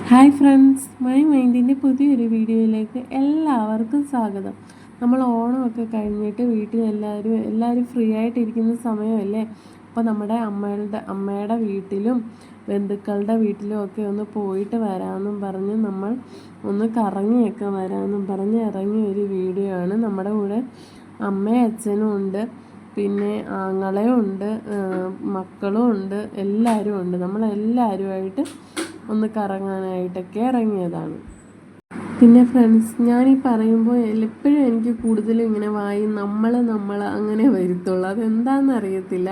Hi friends, my മൈൻഡിൻ്റെ പുതിയൊരു വീഡിയോയിലേക്ക് എല്ലാവർക്കും സ്വാഗതം. നമ്മൾ ഓണമൊക്കെ കഴിഞ്ഞിട്ട് വീട്ടിൽ എല്ലാവരും ഫ്രീ ആയിട്ടിരിക്കുന്ന സമയമല്ലേ. അപ്പോൾ നമ്മുടെ അമ്മയുടെ വീട്ടിലും ബന്ധുക്കളുടെ വീട്ടിലും ഒക്കെ ഒന്ന് പോയിട്ട് വരാമെന്നും പറഞ്ഞ് നമ്മൾ ഒന്ന് കറങ്ങിയൊക്കെ വരാമെന്നും പറഞ്ഞ് ഇറങ്ങിയ ഒരു വീഡിയോ ആണ്. നമ്മുടെ കൂടെ അമ്മയും അച്ഛനും ഉണ്ട്, പിന്നെ ആങ്ങളയും ഉണ്ട്, മക്കളും ഉണ്ട്, എല്ലാവരും ഉണ്ട്. നമ്മളെല്ലാവരുമായിട്ട് ഒന്ന് കറങ്ങാനായിട്ടൊക്കെ ഇറങ്ങിയതാണ്. പിന്നെ ഫ്രണ്ട്സ്, ഞാനീ പറയുമ്പോൾ എപ്പോഴും എനിക്ക് കൂടുതലും ഇങ്ങനെ നമ്മൾ അങ്ങനെ വരുത്തുള്ളൂ. അതെന്താണെന്ന് അറിയത്തില്ല.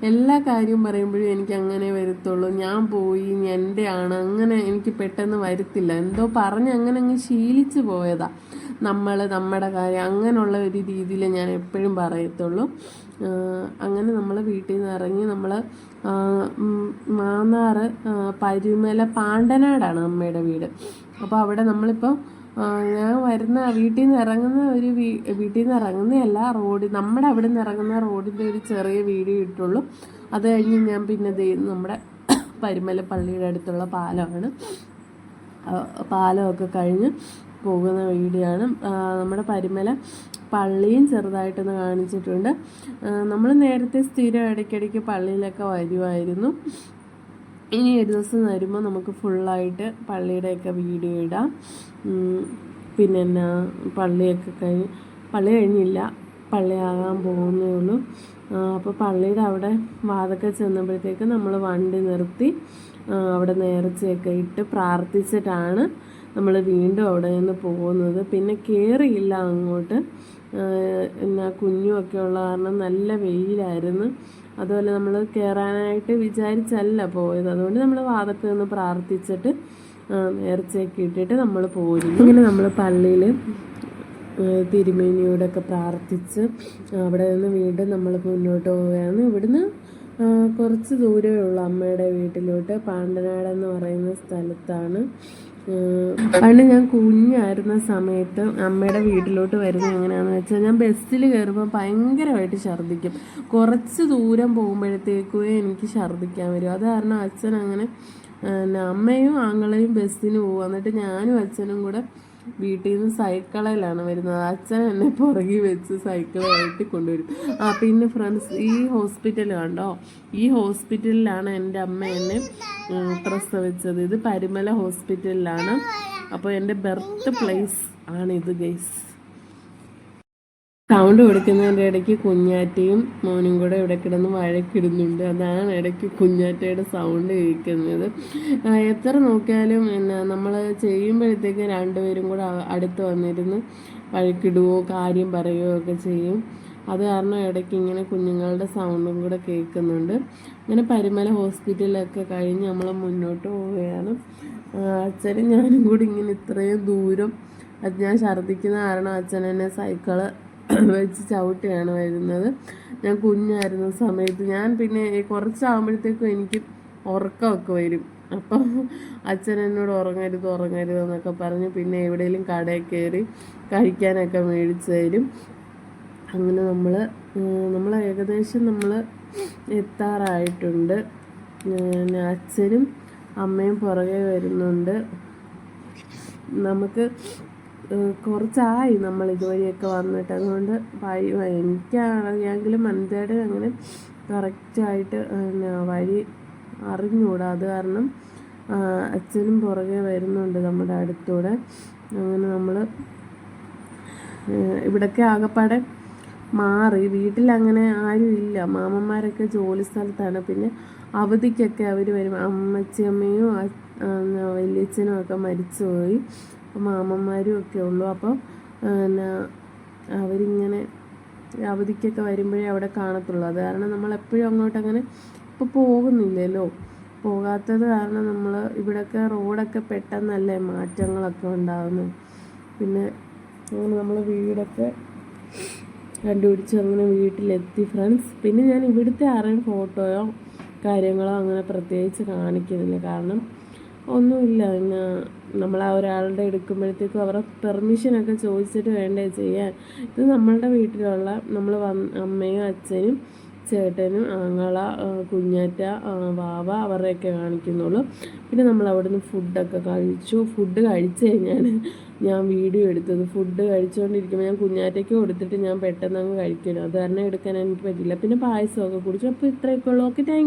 എല്ലാ കാര്യവും പറയുമ്പോഴും എനിക്ക് അങ്ങനെ വരുത്തുള്ളൂ. ഞാൻ പോയി, എൻ്റെ ആണ്, അങ്ങനെ എനിക്ക് പെട്ടെന്ന് വരത്തില്ല. എന്തോ പറഞ്ഞ് അങ്ങനെ അങ്ങ് ശീലിച്ച് പോയതാ. നമ്മുടെ കാര്യം അങ്ങനെയുള്ള ഒരു രീതിയിൽ ഞാൻ എപ്പോഴും പറയത്തുള്ളൂ. അങ്ങനെ നമ്മൾ വീട്ടിൽ നിന്ന് ഇറങ്ങി നമ്മൾ മാന്നാറ് പരുമല പാണ്ടനാടാണ് അമ്മയുടെ വീട്. അപ്പോൾ അവിടെ നമ്മളിപ്പോൾ ഞാൻ വീട്ടിൽ നിന്ന് ഇറങ്ങുന്നതല്ല, നമ്മുടെ അവിടെ നിന്ന് ഇറങ്ങുന്ന റോഡിൻ്റെ ഒരു ചെറിയ വീഡിയോ ഇട്ടുള്ളൂ. അത് കഴിഞ്ഞ് ഞാൻ പിന്നെ നമ്മുടെ പരുമല പള്ളിയുടെ അടുത്തുള്ള പാലമൊക്കെ കഴിഞ്ഞ് പോകുന്ന വീഡിയോ ആണ്. നമ്മുടെ പരുമല പള്ളിയും ചെറുതായിട്ടൊന്ന് കാണിച്ചിട്ടുണ്ട്. നമ്മൾ നേരത്തെ സ്ഥിരം ഇടയ്ക്കിടയ്ക്ക് പള്ളിയിലൊക്കെ വരുമായിരുന്നു. ഇനി ഒരു ദിവസം വരുമ്പോൾ നമുക്ക് ഫുള്ളായിട്ട് പള്ളിയുടെയൊക്കെ വീഡിയോ ഇടാം. പിന്നെ പള്ളി കഴിഞ്ഞില്ല, പള്ളിയാകാൻ പോകുന്നേ ഉള്ളൂ. അപ്പോൾ പള്ളിയുടെ അവിടെ വാതൊക്കെ ചെന്നപ്പോഴത്തേക്ക് നമ്മൾ വണ്ടി നിർത്തി അവിടെ നേർച്ചയൊക്കെ ഇട്ട് പ്രാർത്ഥിച്ചിട്ടാണ് നമ്മൾ വീണ്ടും അവിടെ നിന്ന് പോകുന്നത്. പിന്നെ കയറിയില്ല അങ്ങോട്ട്, കുഞ്ഞുമൊക്കെ ഉള്ള കാരണം നല്ല വെയിലായിരുന്നു. അതുപോലെ നമ്മൾ കയറാനായിട്ട് വിചാരിച്ചല്ല പോയത്. അതുകൊണ്ട് നമ്മൾ വാതൊക്കെ നിന്ന് പ്രാർത്ഥിച്ചിട്ട് നേർച്ചയൊക്കെ ഇട്ടിട്ട് നമ്മൾ പോയിരുന്നു. ഇങ്ങനെ നമ്മൾ പള്ളിയിൽ തിരുമേനിയോടൊക്കെ പ്രാർത്ഥിച്ച് അവിടെ നിന്ന് വീണ്ടും നമ്മൾ മുന്നോട്ട് പോവുകയാണ്. ഇവിടുന്ന് കുറച്ച് ദൂരമേ ഉള്ളൂ അമ്മയുടെ വീട്ടിലോട്ട്. പാണ്ടനാടെന്ന് പറയുന്ന സ്ഥലത്താണ്. പണ്ട് ഞാൻ കുഞ്ഞായിരുന്ന സമയത്ത് അമ്മയുടെ വീട്ടിലോട്ട് വരുന്നത് എങ്ങനെയാണെന്ന് വെച്ചാൽ, ഞാൻ ബസ്സിൽ കയറുമ്പോൾ ഭയങ്കരമായിട്ട് ഛർദ്ദിക്കും. കുറച്ച് ദൂരം പോകുമ്പോഴത്തേക്കും എനിക്ക് ഛർദ്ദിക്കാൻ വരും. അത് കാരണം അച്ഛൻ അങ്ങനെ അമ്മയും ആങ്ങളെയും ബസ്സിന് പോകും. എന്നിട്ട് ഞാനും അച്ഛനും കൂടെ വീട്ടിൽ നിന്ന് സൈക്കിളിലാണ് വരുന്നത്. അച്ഛൻ എന്നെ പുറകിൽ വെച്ച് സൈക്കിളായിട്ട് കൊണ്ടുവരും. പിന്നെ ഫ്രണ്ട്സ്, ഈ ഹോസ്പിറ്റൽ കണ്ടോ, ഈ ഹോസ്പിറ്റലിലാണ് എൻ്റെ അമ്മ എന്നെ പ്രസവിച്ചത്. ഇത് പരുമല ഹോസ്പിറ്റലിലാണ്. അപ്പോൾ എൻ്റെ ബർത്ത് പ്ലേസ് ആണിത് ഗൈസ്. സൗണ്ട് കൊടുക്കുന്നതിൻ്റെ ഇടയ്ക്ക് കുഞ്ഞാറ്റയും മോനും കൂടെ ഇവിടെ കിടന്ന് വഴക്കിടുന്നുണ്ട്. അതാണ് ഇടയ്ക്ക് കുഞ്ഞാറ്റയുടെ സൗണ്ട് കേൾക്കുന്നത്. എത്ര നോക്കിയാലും നമ്മൾ ചെയ്യുമ്പോഴത്തേക്ക് രണ്ടുപേരും കൂടെ അടുത്ത് വന്നിരുന്ന് വഴക്കിടുകയോ കാര്യം പറയുകയോ ഒക്കെ ചെയ്യും. അത് കാരണം ഇടയ്ക്ക് ഇങ്ങനെ കുഞ്ഞുങ്ങളുടെ സൗണ്ടും കൂടെ കേൾക്കുന്നുണ്ട്. ഇങ്ങനെ പരുമല ഹോസ്പിറ്റലൊക്കെ കഴിഞ്ഞ് നമ്മൾ മുന്നോട്ട് പോവുകയാണ്. അച്ഛനും ഞാനും കൂടി ഇങ്ങനെ ഇത്രയും ദൂരം, അത് ഞാൻ ഛർദ്ദിക്കുന്ന കാരണം അച്ഛൻ എന്നെ സൈക്കിള് വെച്ച് ചവിട്ടിയാണ് വരുന്നത്. ഞാൻ കുഞ്ഞായിരുന്ന സമയത്ത് പിന്നെ കുറച്ചാകുമ്പോഴത്തേക്കും എനിക്ക് ഉറക്കമൊക്കെ വരും. അപ്പം അച്ഛൻ എന്നോട് ഉറങ്ങരുത് എന്നൊക്കെ പറഞ്ഞ് പിന്നെ എവിടെയെങ്കിലും കടയിൽ കയറി കഴിക്കാനൊക്കെ മേടിച്ച് തരും. അങ്ങനെ നമ്മൾ ഏകദേശം എത്താറായിട്ടുണ്ട്. അച്ഛനും അമ്മയും പുറകെ വരുന്നുണ്ട്. നമുക്ക് കുറച്ചായി നമ്മൾ ഇതുവഴിയൊക്കെ വന്നിട്ട്. അതുകൊണ്ട് എനിക്കറിയാമെങ്കിലും മനസ്സിലായിട്ട് അങ്ങനെ കറക്റ്റായിട്ട് വഴി അറിഞ്ഞുകൂടാ. അത് കാരണം അച്ഛനും പുറകെ വരുന്നുണ്ട് നമ്മുടെ അടുത്തൂടെ. അങ്ങനെ നമ്മൾ ഇവിടൊക്കെ ആകപ്പാടെ മാറി. വീട്ടിലങ്ങനെ ആരും ഇല്ല, മാമന്മാരൊക്കെ ജോലി സ്ഥലത്താണ്. പിന്നെ അവധിക്കൊക്കെ അവർ വരും. അമ്മച്ചിയമ്മയും വലിയച്ഛനും ഒക്കെ മരിച്ചുപോയി. അപ്പോൾ മാമന്മാരും ഒക്കെ ഉള്ളൂ. അപ്പോൾ അവരിങ്ങനെ അവധിക്കൊക്കെ വരുമ്പോഴേ അവിടെ കാണത്തുള്ളൂ. അത് കാരണം നമ്മളെപ്പോഴും അങ്ങോട്ടങ്ങനെ ഇപ്പോൾ പോകുന്നില്ലല്ലോ. പോകാത്തത് കാരണം നമ്മൾ ഇവിടെയൊക്കെ റോഡൊക്കെ പെട്ടെന്നല്ലേ മാറ്റങ്ങളൊക്കെ ഉണ്ടാകുന്നത്. പിന്നെ അങ്ങനെ നമ്മൾ വീടൊക്കെ കണ്ടുപിടിച്ച് അങ്ങനെ വീട്ടിലെത്തി ഫ്രണ്ട്സ്. പിന്നെ ഞാൻ ഇവിടുത്തെ ആരെയും ഫോട്ടോയോ കാര്യങ്ങളോ അങ്ങനെ പ്രത്യേകിച്ച് കാണിക്കുന്നില്ല. കാരണം ഒന്നുമില്ല, നമ്മൾ ഒരാളുടെ എടുക്കുമ്പോഴത്തേക്കും അവരുടെ പെർമിഷനൊക്കെ ചോദിച്ചിട്ട് വേണ്ടേ ചെയ്യാൻ. ഇത് നമ്മളുടെ വീട്ടിലുള്ള അമ്മയും അച്ഛനും ചേട്ടനും ആങ്ങള, കുഞ്ഞാറ്റ, വാവ അവരെയൊക്കെ കാണിക്കുന്നുള്ളൂ. പിന്നെ നമ്മൾ അവിടുന്ന് ഫുഡൊക്കെ കഴിച്ചു. ഫുഡ് കഴിച്ച് കഴിഞ്ഞാണ് ഞാൻ വീഡിയോ എടുത്തത്. ഫുഡ് കഴിച്ചുകൊണ്ടിരിക്കുമ്പോൾ ഞാൻ കുഞ്ഞാറ്റയ്ക്ക് കൊടുത്തിട്ട് ഞാൻ പെട്ടെന്ന് അങ്ങ് കഴിക്കണം. അത് കാരണം എടുക്കാൻ എനിക്ക് പറ്റില്ല. പിന്നെ പായസമൊക്കെ കുടിച്ചു. അപ്പോൾ ഇത്രയൊക്കെ ഉള്ളൂ. Okay, thank